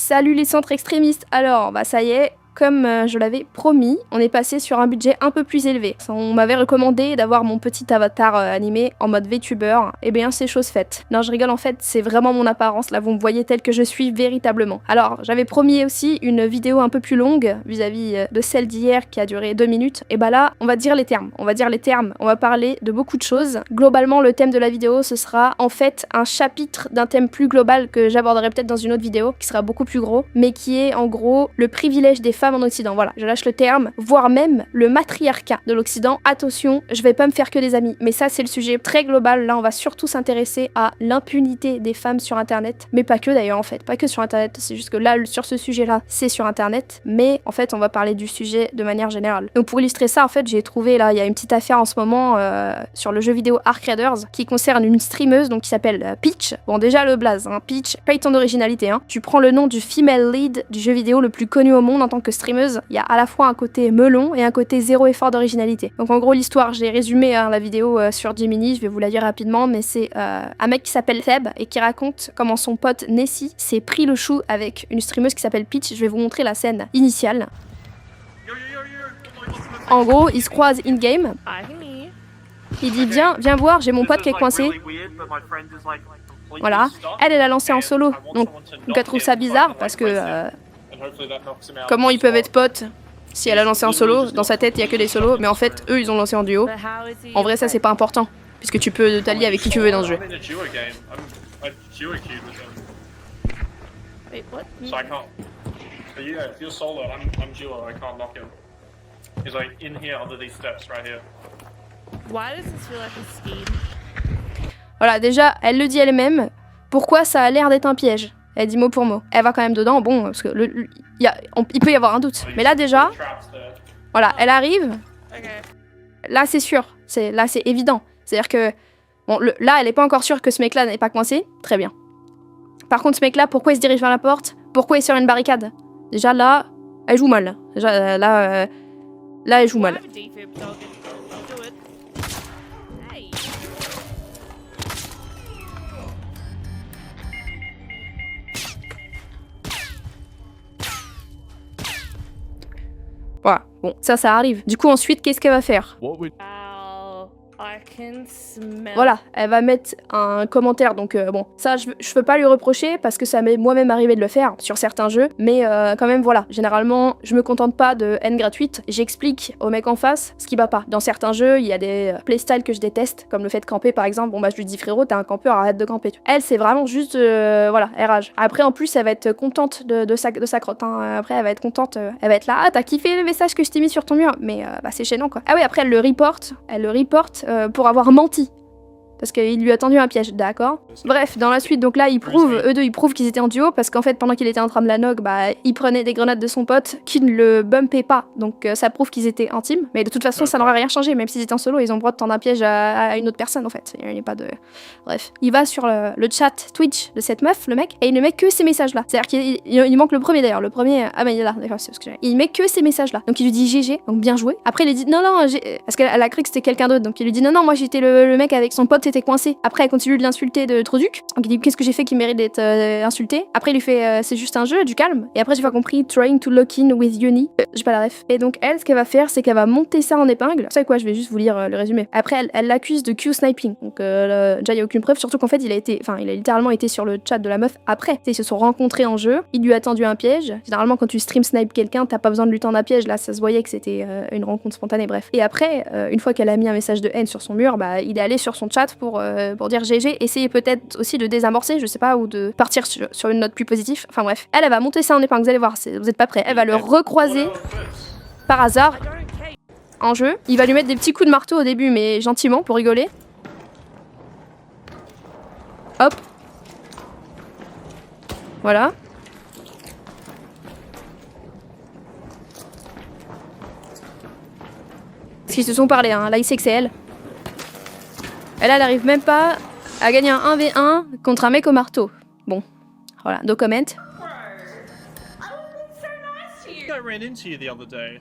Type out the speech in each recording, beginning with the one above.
Salut les centres extrémistes. Alors, bah ça y est, comme je l'avais promis, on est passé sur un budget un peu plus élevé. On m'avait recommandé d'avoir mon petit avatar animé en mode VTuber, et bien c'est chose faite. Non je rigole, en fait c'est vraiment mon apparence, là vous me voyez tel que je suis véritablement. Alors j'avais promis aussi une vidéo un peu plus longue vis-à-vis de celle d'hier qui a duré 2 minutes, et bah là on va dire les termes, on va parler de beaucoup de choses. Globalement le thème de la vidéo ce sera en fait un chapitre d'un thème plus global que j'aborderai peut-être dans une autre vidéo, qui sera beaucoup plus gros, mais qui est en gros le privilège des femmes en Occident. Voilà, je lâche le terme, voire même le matriarcat de l'Occident. Attention, je vais pas me faire que des amis, mais ça c'est le sujet très global. Là on va surtout s'intéresser à l'impunité des femmes sur internet, mais pas que d'ailleurs en fait, pas que sur internet, c'est juste que là sur ce sujet là c'est sur internet, mais en fait on va parler du sujet de manière générale. Donc pour illustrer ça en fait j'ai trouvé là, il y a une petite affaire en ce moment sur le jeu vidéo Arc Raiders qui concerne une streameuse donc qui s'appelle Peach. Bon déjà le blaze, hein, Peach, paye ton originalité, hein. Tu prends le nom du female lead du jeu vidéo le plus connu au monde en tant que streameuse, il y a à la fois un côté melon et un côté zéro effort d'originalité. Donc en gros l'histoire, j'ai résumé hein, la vidéo sur Gemini, je vais vous la dire rapidement, mais c'est un mec qui s'appelle Theb et qui raconte comment son pote Nessie s'est pris le chou avec une streameuse qui s'appelle Peach. Je vais vous montrer la scène initiale. En gros, ils se croisent in-game. Il dit viens voir, j'ai mon pote qui est coincé. Voilà, elle a lancé en solo, donc elle trouve ça bizarre parce que comment ils peuvent être potes si elle a lancé en solo? Dans sa tête il y a que des solos, mais en fait eux ils ont lancé en duo. En vrai ça c'est pas important, puisque tu peux t'allier avec qui tu veux dans ce jeu. Voilà, déjà elle le dit elle-même, pourquoi ça a l'air d'être un piège? Elle dit mot pour mot. Elle va quand même dedans, bon, parce que il peut y avoir un doute. Mais là déjà, voilà, elle arrive. Là c'est sûr, là c'est évident. C'est-à-dire que, bon, là elle est pas encore sûre que ce mec-là n'est pas coincé. Très bien. Par contre ce mec-là, pourquoi il se dirige vers la porte? Pourquoi il est sur une barricade? Déjà là, elle joue mal. Déjà là elle joue mal. Voilà, bon, ça arrive. Du coup, ensuite, qu'est-ce qu'elle va faire? Voilà, elle va mettre un commentaire, donc bon, ça je peux pas lui reprocher parce que ça m'est moi-même arrivé de le faire sur certains jeux, mais quand même voilà, généralement je me contente pas de haine gratuite, j'explique au mec en face ce qui va pas. Dans certains jeux, il y a des playstyles que je déteste, comme le fait de camper par exemple, bon bah je lui dis frérot, t'es un campeur, arrête de camper. Elle c'est vraiment juste, voilà, elle rage. Après en plus elle va être contente de sa crotte, hein. Après elle va être contente, elle va être là, ah t'as kiffé le message que je t'ai mis sur ton mur, mais bah c'est gênant quoi. Ah oui après elle le reporte pour avoir menti. Parce qu'il lui a tendu un piège, d'accord. Bref, dans la suite, donc là, eux deux, ils prouvent qu'ils étaient en duo, parce qu'en fait, pendant qu'il était en train de la knock, bah, il prenait des grenades de son pote, qui ne le bumpait pas, donc ça prouve qu'ils étaient intimes, mais de toute façon, ça n'aurait rien changé, même s'ils étaient en solo, ils ont le droit de tendre un piège à une autre personne, en fait. Il n'y a pas de... Bref. Il va sur le chat Twitch de cette meuf, le mec, et il ne met que ces messages-là. C'est-à-dire qu'il manque le premier, d'ailleurs. Le premier... Ah, mais il est là, d'accord, c'est ce que j'ai. Il met que ces messages-là. Donc il lui dit GG, donc bien joué. Après, il lui dit non, parce qu'elle a cru que c'était quelqu'un d'autre, donc il lui dit non, moi j'étais le mec avec son pote, était coincé. Après, elle continue de l'insulter de Troduc. Donc il dit qu'est-ce que j'ai fait qui mérite d'être insulté. Après, il lui fait c'est juste un jeu, du calme. Et après, j'ai pas compris trying to lock in with Yoni. J'ai pas la ref. Et donc elle, ce qu'elle va faire, c'est qu'elle va monter ça en épingle. Vous savez quoi, je vais juste vous lire le résumé. Après, elle l'accuse de Q-sniping. Donc déjà, il y a aucune preuve, surtout qu'en fait, il a littéralement été sur le chat de la meuf après. Ils se sont rencontrés en jeu. Il lui a tendu un piège. Généralement, quand tu stream snipe quelqu'un, t'as pas besoin de lui tendre un piège. Là, ça se voyait que c'était une rencontre spontanée. Bref. Et après, une fois qu'elle a mis un message de haine sur son mur, bah, il est allé sur son chat pour dire GG, essayer peut-être aussi de désamorcer, je sais pas, ou de partir sur une note plus positive. Enfin bref, elle va monter ça en épingle, vous allez voir, vous êtes pas prêts. Elle va le recroiser par hasard en jeu. Il va lui mettre des petits coups de marteau au début, mais gentiment pour rigoler. Hop. Voilà. Parce qu'ils se sont parlé, hein. Là il sait que c'est elle. Elle arrive même pas à gagner un 1v1 contre un mec au marteau. Bon, voilà, no comment. I ran into you the other day.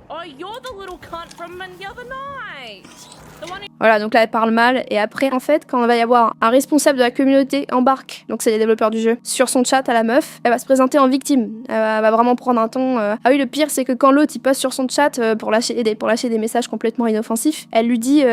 Oh, you're the little cunt from the other night. Voilà, donc là elle parle mal, et après en fait quand il va y avoir un responsable de la communauté embarque, donc c'est les développeurs du jeu, sur son chat à la meuf, elle va se présenter en victime, elle va vraiment prendre un ton, ah oui le pire c'est que quand l'autre il poste sur son chat pour lâcher des messages complètement inoffensifs, elle lui dit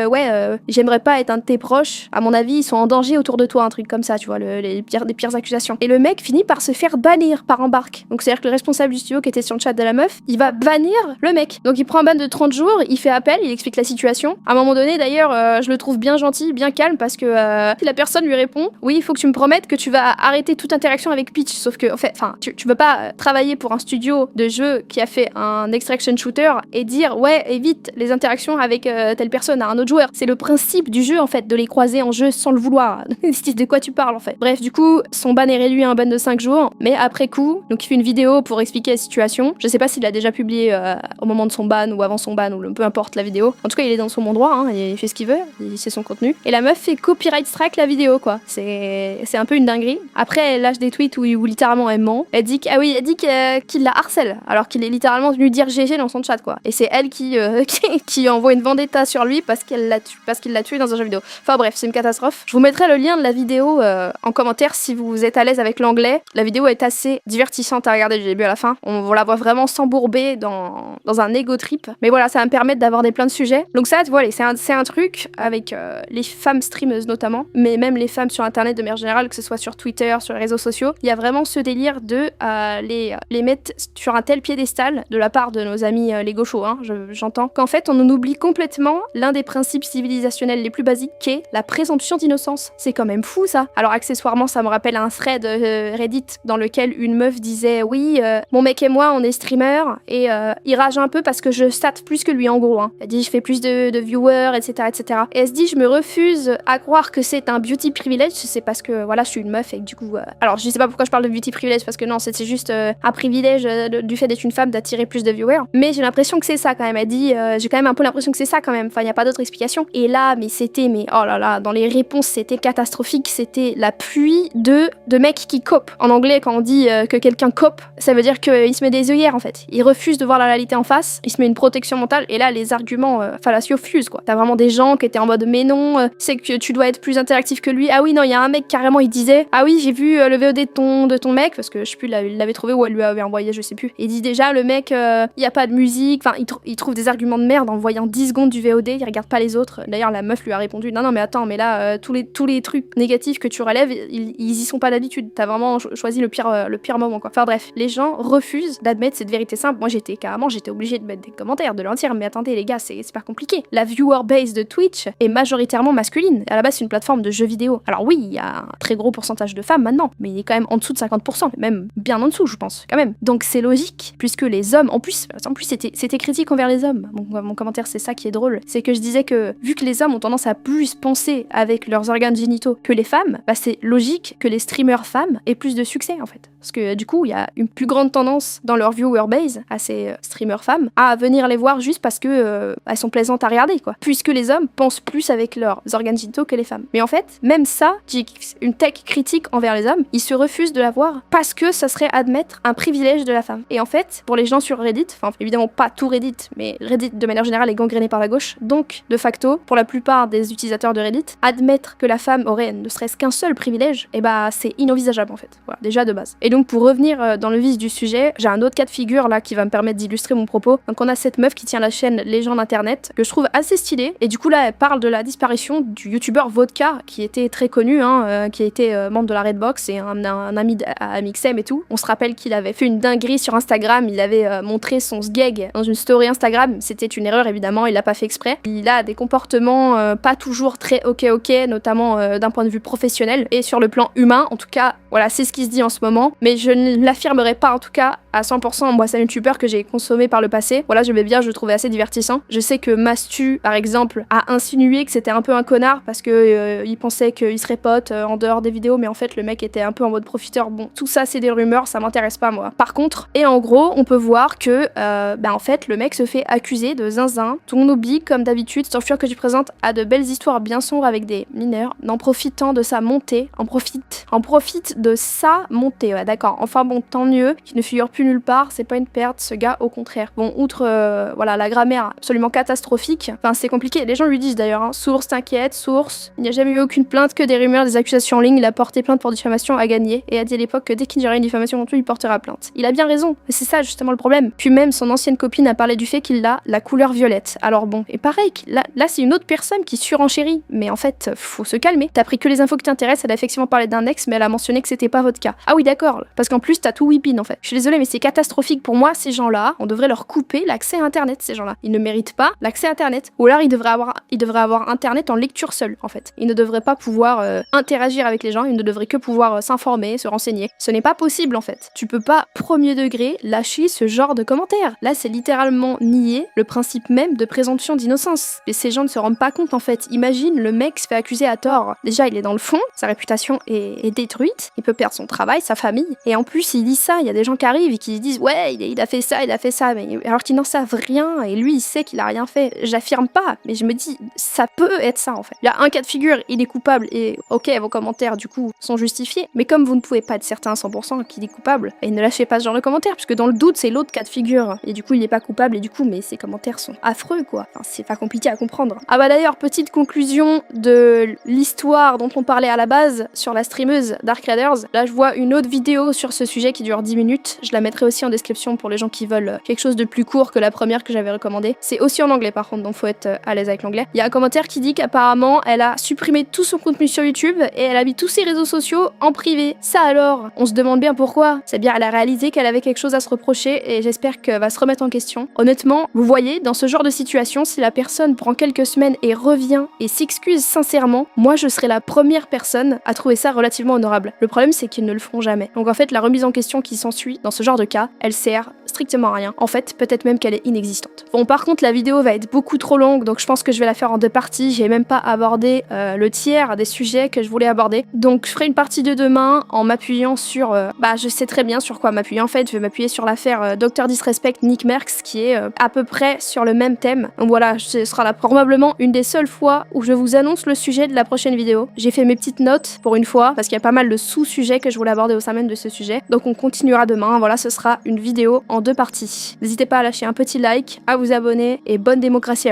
j'aimerais pas être un de tes proches, à mon avis ils sont en danger autour de toi, un truc comme ça, tu vois, les pires accusations. Et le mec finit par se faire bannir par embarque, donc c'est à dire que le responsable du studio qui était sur le chat de la meuf, il va bannir le mec, donc il prend un ban de 30 jours, il fait appel, il explique la situation, à un moment donné d'ailleurs je le trouve bien gentil, bien calme, parce que la personne lui répond oui, il faut que tu me promettes que tu vas arrêter toute interaction avec Peach. Sauf que, en fait, tu peux pas travailler pour un studio de jeu qui a fait un extraction shooter et dire ouais, évite les interactions avec telle personne à un autre joueur. C'est le principe du jeu, en fait, de les croiser en jeu sans le vouloir. De quoi tu parles, en fait. Bref, du coup, son ban est réduit à un ban de 5 jours, mais après coup, donc il fait une vidéo pour expliquer la situation. Je sais pas s'il l'a déjà publié au moment de son ban ou avant son ban, ou peu importe la vidéo. En tout cas, il est dans son bon droit, hein, il fait ce qu'il veut. C'est son contenu. Et la meuf fait copyright strike la vidéo, quoi. C'est un peu une dinguerie. Après, elle lâche des tweets où littéralement elle ment. Elle dit qu'il la harcèle, alors qu'il est littéralement venu dire GG dans son chat, quoi. Et c'est elle qui envoie une vendetta sur lui parce qu'il l'a tué dans un jeu vidéo. Enfin bref, c'est une catastrophe. Je vous mettrai le lien de la vidéo en commentaire si vous êtes à l'aise avec l'anglais. La vidéo est assez divertissante à regarder du début à la fin. On la voit vraiment s'embourber dans un ego trip. Mais voilà, ça va me permettre d'aborder plein de sujets. Donc ça, voilà, c'est un truc avec les femmes streameuses notamment, mais même les femmes sur internet de manière générale, que ce soit sur Twitter, sur les réseaux sociaux, il y a vraiment ce délire de les mettre sur un tel piédestal de la part de nos amis les gauchos, hein, j'entends, qu'en fait on en oublie complètement l'un des principes civilisationnels les plus basiques, qui est la présomption d'innocence. C'est quand même fou ça. Alors accessoirement ça me rappelle un thread Reddit dans lequel une meuf disait oui, mon mec et moi on est streamer et il rage un peu parce que je stat plus que lui en gros, hein. Elle dit je fais plus de viewers, etc., etc. Et elle se dit je me refuse à croire que c'est un beauty privilege, c'est parce que voilà je suis une meuf et que du coup alors je sais pas pourquoi je parle de beauty privilege, parce que non c'est juste un privilège du fait d'être une femme d'attirer plus de viewers, mais j'ai l'impression que c'est ça quand même. Elle dit j'ai quand même un peu l'impression que c'est ça quand même, enfin il y a pas d'autre explication. Et là mais oh là là, dans les réponses c'était catastrophique, c'était la pluie de mecs qui copent. En anglais quand on dit que quelqu'un cope, ça veut dire qu'il se met des œillères en fait, il refuse de voir la réalité en face, il se met une protection mentale, et là les arguments fallacieux fusent quoi. T'as vraiment des gens qui étaient en mode mais non, c'est que tu dois être plus interactif que lui. Ah oui non, il y a un mec carrément il disait ah oui j'ai vu le VOD de ton mec, parce que je sais plus, il l'avait trouvé ou elle lui avait envoyé, je sais plus, et il dit déjà le mec il y a pas de musique, enfin il trouve des arguments de merde en voyant 10 secondes du VOD, il regarde pas les autres. D'ailleurs la meuf lui a répondu non mais attends, mais là tous les trucs négatifs que tu relèves ils y sont pas d'habitude, t'as vraiment choisi le pire moment quoi. Enfin bref, les gens refusent d'admettre cette vérité simple. Moi j'étais obligée de mettre des commentaires, de leur dire mais attendez les gars, c'est pas compliqué. La viewer base de Twitch est majoritairement masculine. À la base c'est une plateforme de jeux vidéo. Alors oui, il y a un très gros pourcentage de femmes maintenant, mais il est quand même en dessous de 50%, même bien en dessous je pense quand même. Donc c'est logique, puisque les hommes, en plus c'était critique envers les hommes. Mon commentaire c'est ça qui est drôle, c'est que je disais que vu que les hommes ont tendance à plus penser avec leurs organes génitaux que les femmes, bah c'est logique que les streamers femmes aient plus de succès en fait. Parce que du coup il y a une plus grande tendance dans leur viewer base à ces streamers femmes à venir les voir juste parce que elles sont plaisantes à regarder quoi. Puisque les hommes pensent plus avec leurs organes génitaux que les femmes. Mais en fait, même ça, une tech critique envers les hommes, ils se refusent de la voir parce que ça serait admettre un privilège de la femme. Et en fait, pour les gens sur Reddit, enfin évidemment pas tout Reddit, mais Reddit de manière générale est gangréné par la gauche, donc de facto, pour la plupart des utilisateurs de Reddit, admettre que la femme aurait ne serait-ce qu'un seul privilège, et bah c'est inenvisageable en fait. Voilà, déjà de base. Et donc pour revenir dans le vif du sujet, j'ai un autre cas de figure là qui va me permettre d'illustrer mon propos. Donc on a cette meuf qui tient la chaîne Légende Internet, que je trouve assez stylée, et du coup là elle parle de la disparition du youtubeur Vodka, qui était très connu, qui a été membre de la Redbox et un ami à Mixem et tout. On se rappelle qu'il avait fait une dinguerie sur Instagram, il avait montré son sgeg dans une story Instagram, c'était une erreur évidemment, il l'a pas fait exprès. Il a des comportements pas toujours très ok, notamment d'un point de vue professionnel et sur le plan humain, en tout cas voilà c'est ce qui se dit en ce moment, mais je ne l'affirmerai pas en tout cas à 100%. Moi c'est un youtubeur que j'ai consommé par le passé, voilà j'aimais bien, je le trouvais assez divertissant. Je sais que Mastu par exemple a insinué que c'était un peu un connard parce que il pensait qu'il serait pote en dehors des vidéos, mais en fait le mec était un peu en mode profiteur. Bon, tout ça c'est des rumeurs, ça m'intéresse pas moi. Par contre, et en gros on peut voir que en fait le mec se fait accuser de zinzin. On oublie comme d'habitude, Stanford que tu présentes a de belles histoires bien sombres avec des mineurs, en profitant de sa montée, en profite de sa montée, ouais, d'accord. Enfin bon, tant mieux qu'il ne figure plus nulle part, c'est pas une perte, ce gars, au contraire. Bon, outre, voilà, la grammaire absolument catastrophique, enfin c'est compliqué, les gens lui disent d'ailleurs, hein, source t'inquiète, source, il n'y a jamais eu aucune plainte, que des rumeurs, des accusations en ligne, il a porté plainte pour diffamation, a gagné, et a dit à l'époque que dès qu'il y aurait une diffamation contre lui, il portera plainte. Il a bien raison, mais c'est ça justement le problème. Puis même, son ancienne copine a parlé du fait qu'il a la couleur violette. Alors bon, et pareil, là c'est une autre personne qui surenchérit, mais en fait, faut se calmer. T'as pris que les infos qui t'intéressent, elle a effectivement parlé d'un ex, mais elle a mentionné que c'était pas votre cas. Ah oui d'accord, parce qu'en plus t'as tout whipping en fait. Je suis désolée, mais c'est catastrophique pour moi, ces gens-là, on devrait leur couper l'accès à internet, ces gens-là. Ils ne méritent pas l'accès à internet. Ou alors ils devraient avoir internet en lecture seule, en fait. Ils ne devraient pas pouvoir interagir avec les gens, ils ne devraient que pouvoir s'informer, se renseigner. Ce n'est pas possible en fait. Tu peux pas, premier degré, lâcher ce genre de commentaires. Là, c'est littéralement nier le principe même de présomption d'innocence. Et ces gens ne se rendent pas compte en fait. Imagine, le mec se fait accuser à tort. Déjà, il est dans le fond, sa réputation est détruite, il peut perdre son travail, sa famille. Et en plus, il dit ça, il y a des gens qui arrivent et qui disent ouais, il a fait ça, mais alors qu'ils n'en savent rien et lui, il sait qu'il a rien fait. J'affirme pas, mais je me dis, ça peut être ça en fait. Il y a un cas de figure, il est coupable et ok, vos commentaires du coup sont justifiés, mais comme vous ne pouvez pas être certain à 100% qu'il est coupable, et ne lâchez pas ce genre de commentaires, puisque dans le doute, c'est l'autre cas de figure. Et du coup, il n'est pas coupable et du coup, mais ses commentaires sont affreux quoi. Enfin, c'est pas compliqué à comprendre. Ah bah d'ailleurs, petite conclusion de l'histoire dont on parlait à la base sur la streameuse Dark Raiders. Là, je vois une autre vidéo sur ce sujet qui dure 10 minutes. Je la mettrai aussi en description pour les gens qui veulent quelque chose de plus court que la première que j'avais recommandée. C'est aussi en anglais par contre, donc faut être à l'aise avec l'anglais. Il y a un commentaire qui dit qu'apparemment, elle a supprimé tout son contenu sur YouTube et elle a mis tous ses réseaux sociaux en privé. Ça alors, on se demande bien pourquoi. C'est bien, elle a réalisé qu'elle avait quelque chose à se reprocher et j'espère qu'elle va se remettre en question. Honnêtement, vous voyez, dans ce genre de situation, si la personne prend quelques semaines et revient et s'excuse sincèrement, moi je serai la première personne à trouver ça relativement honorable. Le problème, c'est qu'ils ne le feront jamais. Donc en fait, la remise en question qui s'ensuit dans ce genre de cas, elle sert strictement à rien. En fait, peut-être même qu'elle est inexistante. Bon, par contre, la vidéo va être beaucoup trop longue, donc je pense que je vais la faire en 2 parties. J'ai même pas abordé le tiers des sujets que je voulais aborder. Donc je ferai une partie de demain en m'appuyant sur... bah, je sais très bien sur quoi m'appuyer. En fait, je vais m'appuyer sur l'affaire Dr Disrespect Nick Merckx, qui est à peu près sur le même thème. Donc voilà, ce sera là probablement une des seules fois où je vous annonce le sujet de la prochaine vidéo. J'ai fait mes petites notes pour une fois, parce qu'il y a pas mal de sous-sujets que je voulais aborder au sein même de ce sujet. Donc on continuera demain. Voilà, ce sera une vidéo en 2 parties. N'hésitez pas à lâcher un petit like, à vous abonner et bonne démocratie à vous.